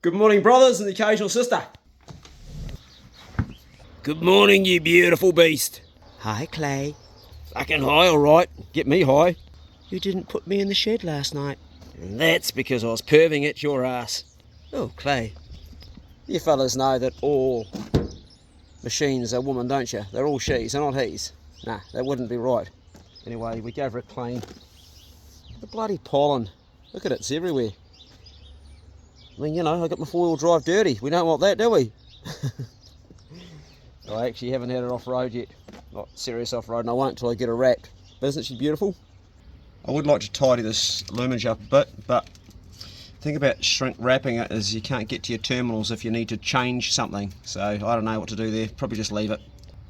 Good morning, brothers and the occasional sister. Good morning, you beautiful beast. Hi, Clay. Fucking high, alright. Get me high. You didn't put me in the shed last night. And that's because I was perving at your ass. Oh, Clay. You fellas know that all machines are women, don't you? They're all she's, they're not he's. Nah, that wouldn't be right. Anyway, we gave her a clean. The bloody pollen. Look at it, it's everywhere. I mean, you know, I got my four-wheel drive dirty. We don't want that, do we? I actually haven't had it off-road yet. Not serious off-road, and I won't until I get her wrapped. But isn't she beautiful? I would like to tidy this luminage up a bit, but the thing about shrink wrapping it is you can't get to your terminals if you need to change something. So I don't know what to do there. Probably just leave it.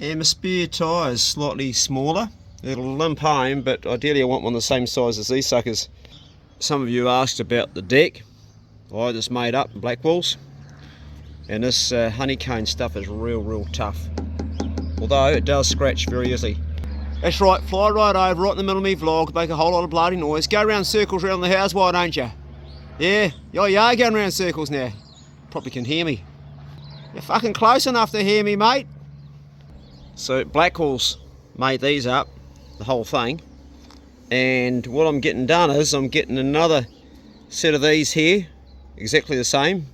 And my spare tyre is slightly smaller. It'll limp home, but ideally I want one the same size as these suckers. Some of you asked about the deck. I just made up Blackwalls, and this honeycomb stuff is real tough, although it does scratch very easily. That's right, fly right over right in the middle of me vlog, make a whole lot of bloody noise, go around circles around the house, why don't you? Yeah, you are going around circles now. Probably can hear me. You're fucking close enough to hear me, mate. So Blackwalls made these up, the whole thing, and what I'm getting done is I'm getting another set of these here, exactly the same,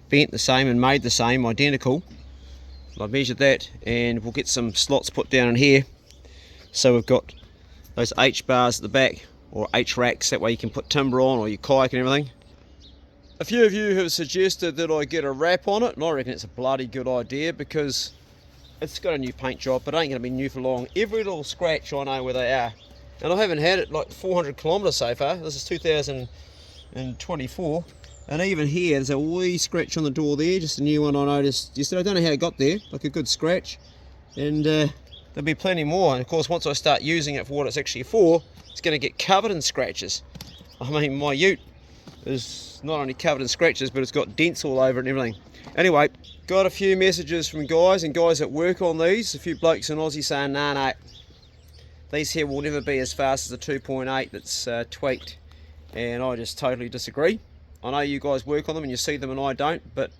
bent the same and made the same, identical. I've measured that, and we'll get some slots put down in here, so we've got those H bars at the back, or H racks, that way you can put timber on, or your kayak and everything. A few of you have suggested that I get a wrap on it, and I reckon it's a bloody good idea, because it's got a new paint job, but it ain't going to be new for long. Every little scratch I know where they are, and I haven't had it like 400 kilometres so far. This is 2024. And even here, there's a wee scratch on the door there, just a new one I noticed yesterday. I don't know how it got there, like a good scratch. And there'll be plenty more. And of course, once I start using it for what it's actually for, it's going to get covered in scratches. I mean, my ute is not only covered in scratches, but it's got dents all over it and everything. Anyway, got a few messages from guys that work on these. A few blokes in Aussie saying, no, these here will never be as fast as the 2.8 that's tweaked. And I just totally disagree. I know you guys work on them and you see them and I don't, but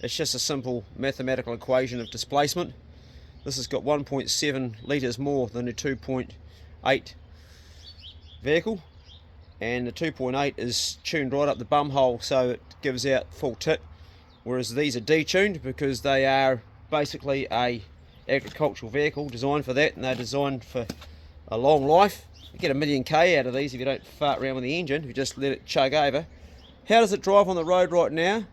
it's just a simple mathematical equation of displacement. This has got 1.7 litres more than the 2.8 vehicle, and the 2.8 is tuned right up the bum hole, so it gives out full tit, whereas these are detuned because they are basically a agricultural vehicle designed for that, and they're designed for a long life. You get 1,000,000 K out of these if you don't fart around with the engine, if you just let it chug over. How does it drive on the road right now?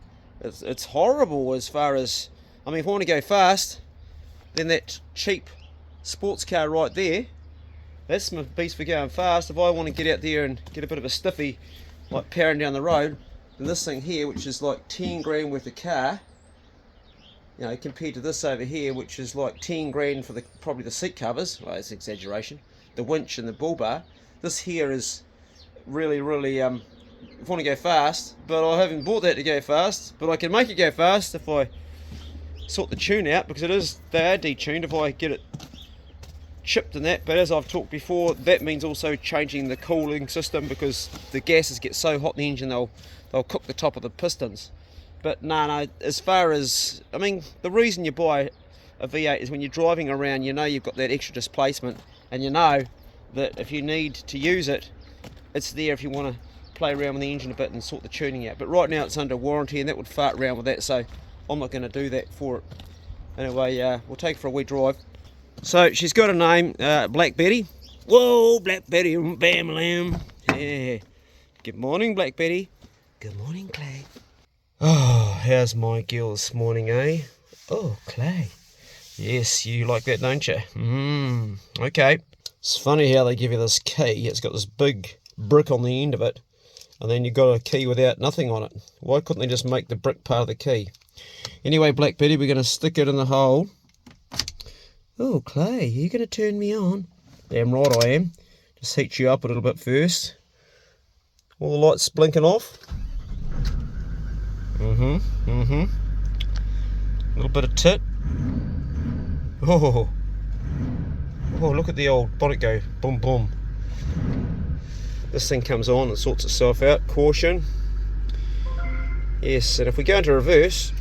It's horrible as far as, I mean, if I want to go fast, then that cheap sports car right there, that's my beast for going fast. If I want to get out there and get a bit of a stiffy, like powering down the road, then this thing here, which is like 10 grand worth of car, you know, compared to this over here, which is like 10 grand for probably the seat covers, well, it's an exaggeration, the winch and the bull bar, this here is really, if I want to go fast, but I haven't bought that to go fast, but I can make it go fast if I sort the tune out, because they are detuned if I get it chipped and that. But as I've talked before, that means also changing the cooling system, because the gases get so hot in the engine they'll cook the top of the pistons. But no, as far as, I mean, the reason you buy a V8 is when you're driving around, you know you've got that extra displacement, and you know that if you need to use it, it's there if you want to play around with the engine a bit and sort the tuning out. But right now it's under warranty, and that would fart around with that, so I'm not going to do that for it. Anyway, we'll take it for a wee drive. So she's got a name, Black Betty. Whoa, Black Betty, bam lamb. Yeah. Good morning, Black Betty. Good morning, Clay. Oh, how's my girl this morning, eh? Oh, Clay. Yes, you like that, don't you? Okay. It's funny how they give you this key. It's got this big brick on the end of it, and then you've got a key without nothing on it. Why couldn't they just make the brick part of the key? Anyway, Black Betty, we're going to stick it in the hole. Oh, Clay, are you going to turn me on? Damn right I am. Just heat you up a little bit first. All the lights blinking off. A little bit of tit. Oh, look at the old bonnet go. Boom, boom. This thing comes on and sorts itself out. Caution. Yes, and if we go into reverse,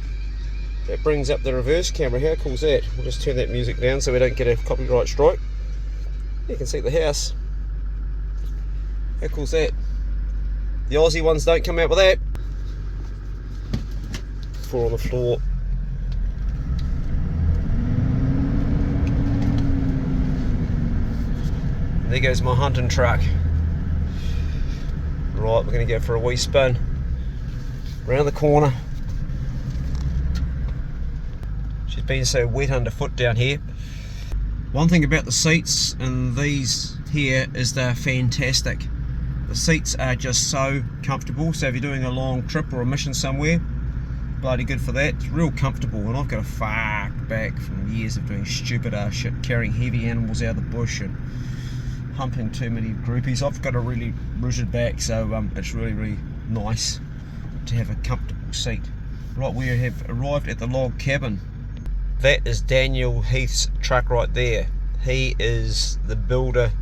it brings up the reverse camera. How cool is that? We'll just turn that music down so we don't get a copyright strike. You can see the house. How cool is that? The Aussie ones don't come out with that. 4 on the floor. And there goes my hunting truck. Right, we're going to go for a wee spin. Round the corner. She's been so wet underfoot down here. One thing about the seats and these here is they're fantastic. The seats are just so comfortable, so if you're doing a long trip or a mission somewhere, bloody good for that. It's real comfortable, and I've got a fuck back from years of doing stupid ass shit, carrying heavy animals out of the bush and humping too many groupies. I've got a really rigid back, so it's really nice to have a comfortable seat. Right, we have arrived at the log cabin. That is Daniel Heath's truck right there. He is the builder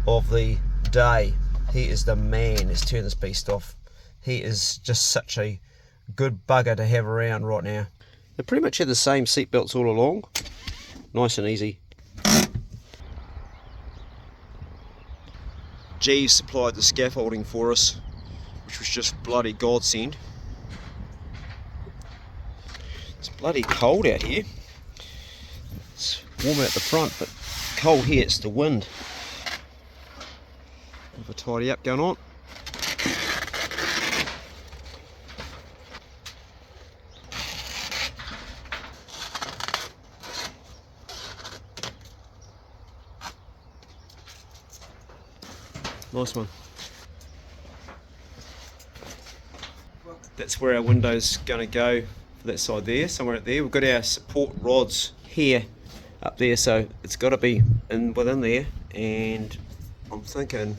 of the day. He is the man. Let's turn this beast off. He is just such a good bugger to have around right now. They pretty much have the same seat belts all along. Nice and easy. Jeeves supplied the scaffolding for us, which was just bloody godsend. It's bloody cold out here. It's warm out the front, but cold here. It's the wind. Have a tidy up going on. Nice one. That's where our window's going to go for that side there, somewhere up there. We've got our support rods here, up there, so it's got to be within there. And I'm thinking,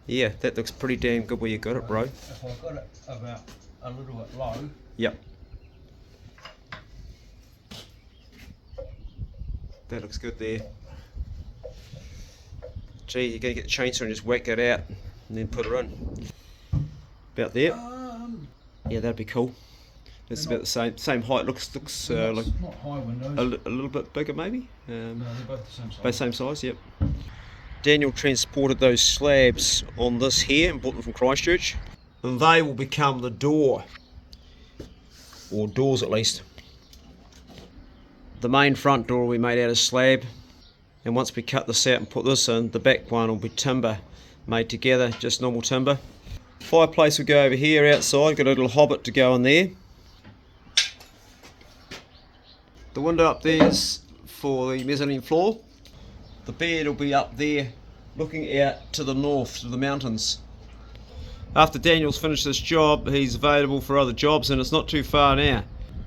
yeah, that looks pretty damn good where you got it, bro. If I got it about a little bit low. Yep. That looks good there. Gee, you're going to get the chainsaw and just whack it out and then put it in. About there. Yeah, that'd be cool. It's about the same height. Looks like not high windows. a little bit bigger maybe. No, they're both the same size. Both same size, yep. Daniel transported those slabs on this here and bought them from Christchurch. And they will become the door. Or doors at least. The main front door will be made out of slab. And once we cut this out and put this in, the back one will be timber made together, just normal timber. Fireplace will go over here outside, got a little hobbit to go in there. The window up there is for the mezzanine floor. The bed will be up there looking out to the north, to the mountains. After Daniel's finished this job, he's available for other jobs, and it's not too far now.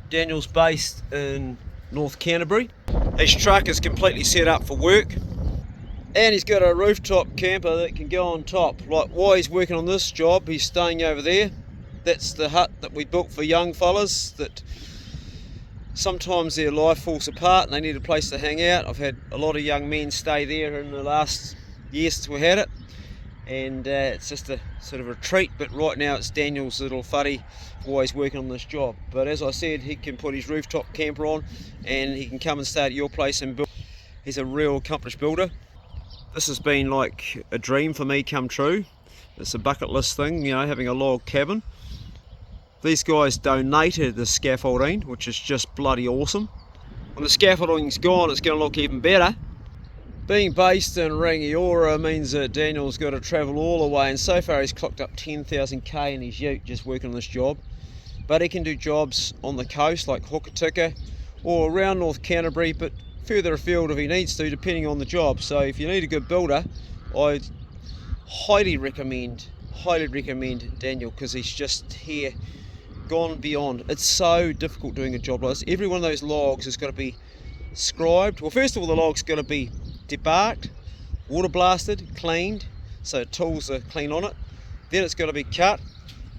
Daniel's based in North Canterbury. His truck is completely set up for work, and he's got a rooftop camper that can go on top. Like while he's working on this job, he's staying over there. That's the hut that we built for young fellas that sometimes their life falls apart and they need a place to hang out. I've had a lot of young men stay there in the last year since we had it, and it's just a sort of retreat. But right now it's Daniel's little fuddy while he's working on this job. But as I said, he can put his rooftop camper on and he can come and stay at your place and build. He's a real accomplished builder. This has been like a dream for me come true. It's a bucket list thing, you know, having a log cabin. These guys donated the scaffolding, which is just bloody awesome. When the scaffolding's gone, it's going to look even better. Being based in Rangiora means that Daniel's got to travel all the way, and so far he's clocked up 10,000 k in his ute just working on this job. But he can do jobs on the coast like Hokitika or around North Canterbury, but further afield if he needs to, depending on the job. So if you need a good builder, I highly recommend Daniel, because he's just here gone beyond. It's so difficult doing a job like this. Every one of those logs has got to be scribed. Well, first of all, the log's got to be debarked, water blasted, cleaned, so tools are clean on it. Then it's got to be cut,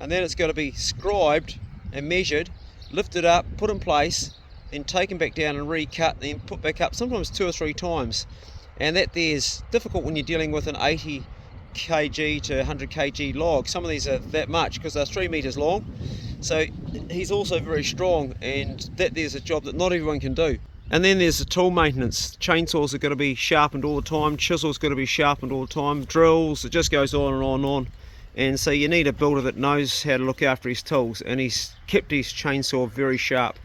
and then it's got to be scribed and measured, lifted up, put in place, then taken back down and recut, then put back up, sometimes 2 or 3 times. And that there's difficult when you're dealing with an 80 kg to 100 kg log. Some of these are that much because they're 3 meters long. So he's also very strong, and that there's a job that not everyone can do. And then there's the tool maintenance. Chainsaws are going to be sharpened all the time, chisels got to be sharpened all the time, drills, it just goes on and on and on. And so you need a builder that knows how to look after his tools, and he's kept his chainsaw very sharp.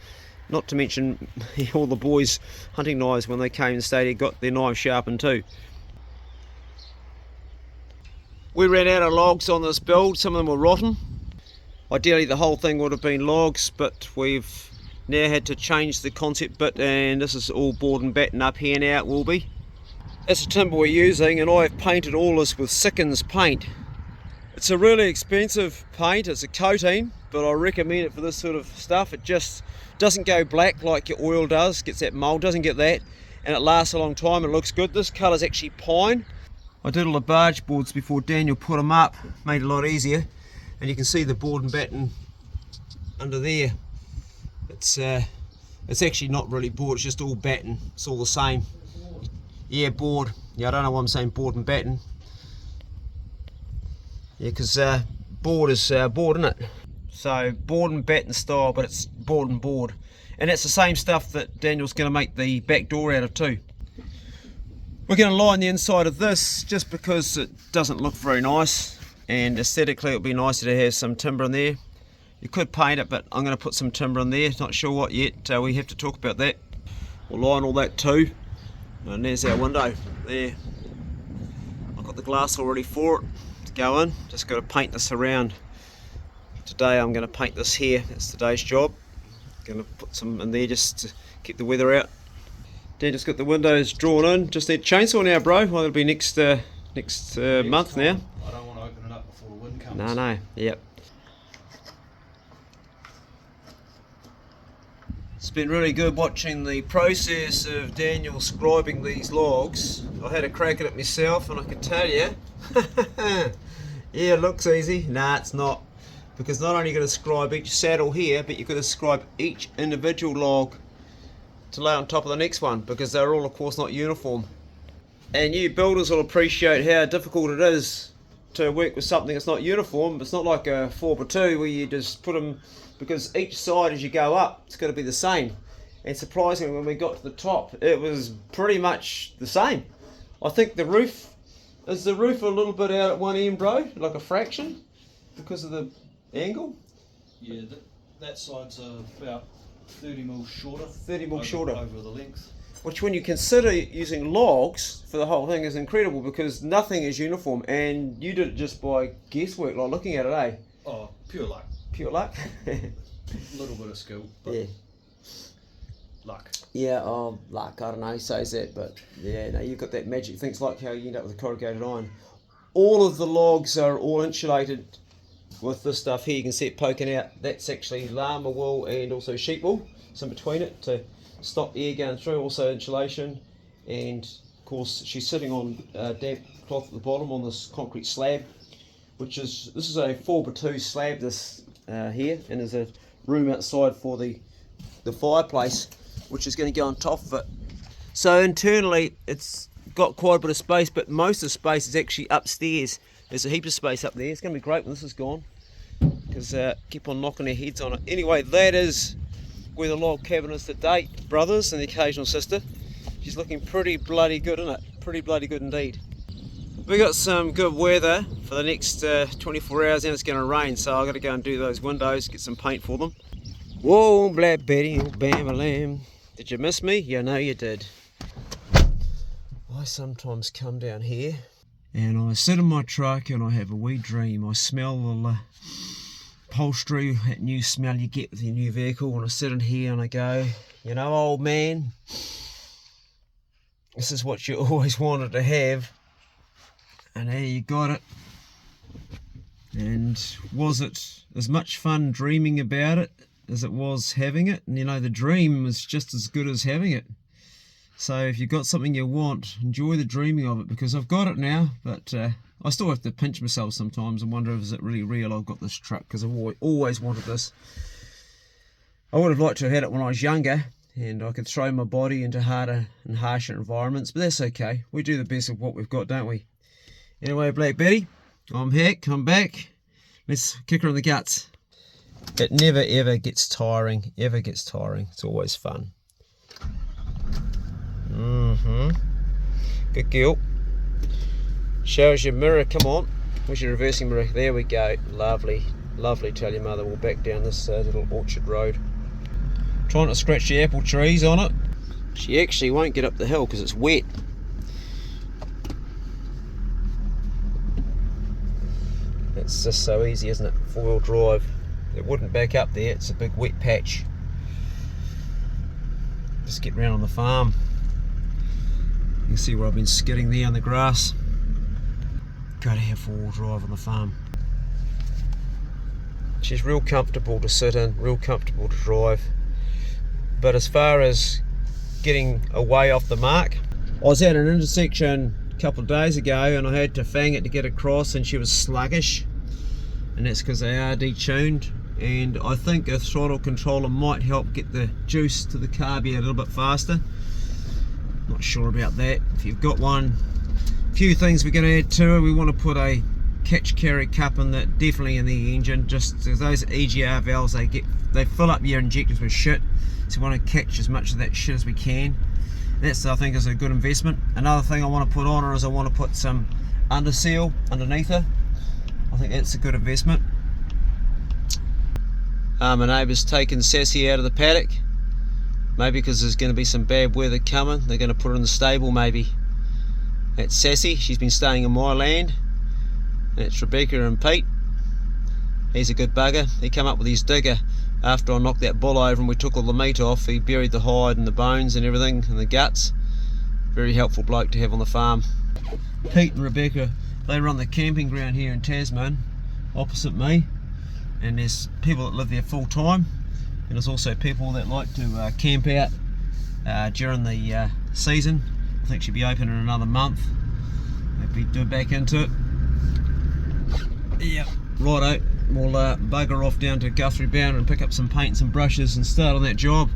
Not to mention all the boys' hunting knives, when they came and stayed here, got their knives sharpened too. We ran out of logs on this build, some of them were rotten. Ideally the whole thing would have been logs, but we've now had to change the concept bit, and this is all board and batten up here now, it will be. That's the timber we're using, and I've painted all this with Sickens paint. It's a really expensive paint, it's a coating, but I recommend it for this sort of stuff. It just doesn't go black like your oil does, gets that mould, doesn't get that, and it lasts a long time, it looks good. This colour's actually pine. I did all the barge boards before Daniel put them up, made it a lot easier, and you can see the board and batten under there. It's actually not really board, it's just all batten, it's all the same. Yeah, board, yeah, I don't know why I'm saying board and batten. Yeah, because board is board, isn't it? So board and batten style, but it's board and board. And it's the same stuff that Daniel's going to make the back door out of too. We're going to line the inside of this just because it doesn't look very nice, and aesthetically it would be nicer to have some timber in there. You could paint it, but I'm going to put some timber in there, not sure what yet, we have to talk about that. We'll line all that too. And there's our window there. I've got the glass already for it to go in, just got to paint this around. Today I'm going to paint this here, that's today's job. Going to put some in there just to keep the weather out. Dan just got the windows drawn in, just need chainsaw now, bro. Well, it'll be next month now. I don't want to open it up before the wind comes. No, yep. It's been really good watching the process of Daniel scribing these logs. I had a crack at it myself, and I can tell you, yeah, it looks easy. Nah, it's not. Because not only are you going to scribe each saddle here, but you're going to scribe each individual log to lay on top of the next one, because they're all of course not uniform. And you builders will appreciate how difficult it is to work with something that's not uniform. It's not like a 4x2 where you just put them, because each side as you go up it's got to be the same. And surprisingly, when we got to the top it was pretty much the same. I think the roof, is the roof a little bit out at one end, bro, like a fraction because of the angle? Yeah, that side's about 30 mil shorter. 30 mil shorter over the length. Which, when you consider using logs for the whole thing, is incredible, because nothing is uniform, and you did it just by guesswork, like looking at it, eh? Oh, pure luck. Pure luck? A little bit of skill, but yeah. Luck. Yeah, luck, I don't know who says that, but yeah, no, you've got that magic thing. It's like how you end up with a corrugated iron. All of the logs are all insulated with this stuff here. You can see it poking out. That's actually llama wool and also sheep wool. It's in between it to stop air going through, also insulation. And of course she's sitting on damp cloth at the bottom on this concrete slab, which is, this is a 4x2 slab this here, and there's a room outside for the fireplace, which is going to go on top of it. So internally it's got quite a bit of space, but most of the space is actually upstairs. There's a heap of space up there. It's going to be great when this is gone, because keep on knocking their heads on it. Anyway, that is where the log cabin is to date, brothers, and the occasional sister. She's looking pretty bloody good, isn't it? Pretty bloody good indeed. We got some good weather for the next 24 hours, and it's going to rain, so I've got to go and do those windows, get some paint for them. Whoa, Black Betty, oh bam-a-lam. Did you miss me? You know you did. I sometimes come down here and I sit in my truck and I have a wee dream. I smell the upholstery, that new smell you get with your new vehicle, and I sit in here and I go, you know, old man, this is what you always wanted to have, and there you got it. And was it as much fun dreaming about it as it was having it? And you know, the dream is just as good as having it. So if you've got something you want, enjoy the dreaming of it, because I've got it now, but I still have to pinch myself sometimes and wonder if is it really real I've got this truck, because I've always wanted this. I would have liked to have had it when I was younger, and I could throw my body into harder and harsher environments, but that's okay. We do the best of what we've got, don't we? Anyway, Black Betty, I'm back. Let's kick her in the guts. It never ever gets tiring, It's always fun. Good girl. Show us your mirror, come on. Where's your reversing mirror? There we go. Lovely, lovely, tell your mother. We'll back down this little orchard road. Trying to scratch the apple trees on it. She actually won't get up the hill because it's wet. It's just so easy, isn't it? Four-wheel drive. It wouldn't back up there, it's a big wet patch. Just get round on the farm. You can see where I've been skidding there on the grass. Go to have four-wheel drive on the farm. She's real comfortable to sit in, real comfortable to drive. But as far as getting away off the mark, I was at an intersection a couple of days ago and I had to fang it to get across and she was sluggish. And that's because they are detuned. And I think a throttle controller might help get the juice to the carby a little bit faster. Not sure about that. If you've got one, a few things we're going to add to it. We want to put a catch carry cup in that, definitely in the engine, just because those EGR valves, they fill up your injectors with shit, so we want to catch as much of that shit as we can. That's, I think, is a good investment. Another thing I want to put on her is I want to put some under seal underneath her. I think that's a good investment. My neighbour's taken Sassy out of the paddock, maybe because there's going to be some bad weather coming. They're going to put her in the stable maybe. That's Sassy, she's been staying in my land. That's Rebecca and Pete. He's a good bugger. He came up with his digger after I knocked that bull over and we took all the meat off. He buried the hide and the bones and everything and the guts. Very helpful bloke to have on the farm. Pete and Rebecca, they run the camping ground here in Tasman, opposite me. And there's people that live there full time, and there's also people that like to camp out during the season. I think she'll be open in another month. They'll be back into it. Yeah, righto, we'll bugger off down to Guthrie Bound and pick up some paint and some brushes and start on that job.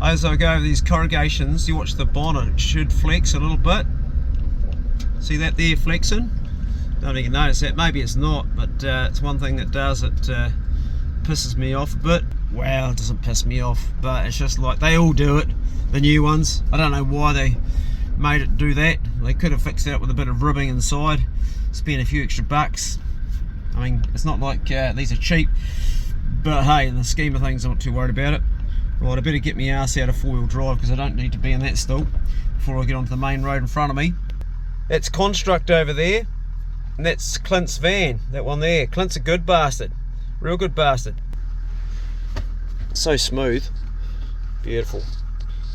As I go over these corrugations, you watch the bonnet, it should flex a little bit. See that there flexing? Don't even notice that. Maybe it's not, but it's one thing that does. It pisses me off a bit. Well, it doesn't piss me off, but it's just like they all do it, the new ones. I don't know why they made it do that. They could have fixed it up with a bit of ribbing inside, spent a few extra bucks. I mean, it's not like these are cheap, but hey, in the scheme of things, I'm not too worried about it. Right, I better get my ass out of four-wheel drive because I don't need to be in that still before I get onto the main road in front of me. That's Construct over there. And that's Clint's van, that one there. Clint's a good bastard, real good bastard. So smooth, beautiful.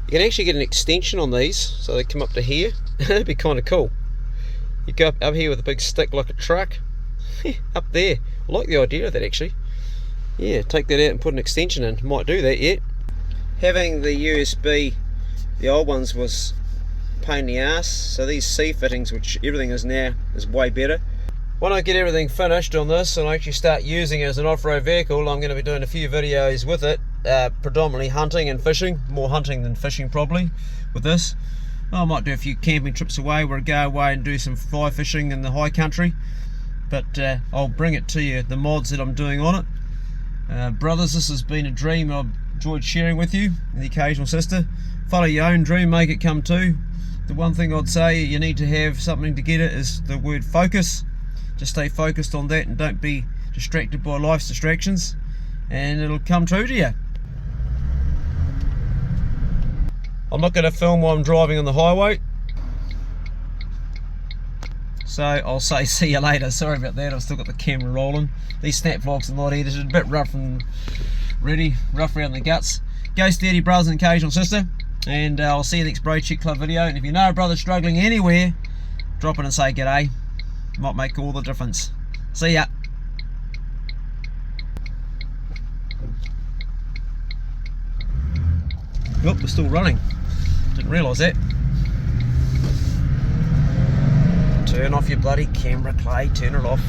You can actually get an extension on these, so they come up to here. That'd be kind of cool. You go up here with a big stick like a truck, up there. I like the idea of that actually. Yeah, take that out and put an extension in. Might do that yet. Having the USB, the old ones was pain in the ass, so these C fittings, which everything is now, is way better. When I get everything finished on this and I actually start using it as an off-road vehicle, I'm going to be doing a few videos with it, predominantly hunting and fishing, more hunting than fishing probably with this. I might do a few camping trips away where I go away and do some fly fishing in the high country, but I'll bring it to you, the mods that I'm doing on it. Brothers, this has been a dream I've enjoyed sharing with you, and the occasional sister. Follow your own dream, make it come true. The one thing I'd say you need to have something to get it is the word focus. Just stay focused on that and don't be distracted by life's distractions, and it'll come true to you. I'm not going to film while I'm driving on the highway, so I'll say see you later. Sorry about that, I've still got the camera rolling. These snap vlogs are not edited, a bit rough and ready, rough around the guts. Go steady, brothers and occasional sister. And I'll see you next Bro Check Club video. And if you know a brother struggling anywhere, drop in and say g'day. Might make all the difference. See ya. Oh, we're still running. Didn't realise that. Turn off your bloody camera, Clay. Turn it off.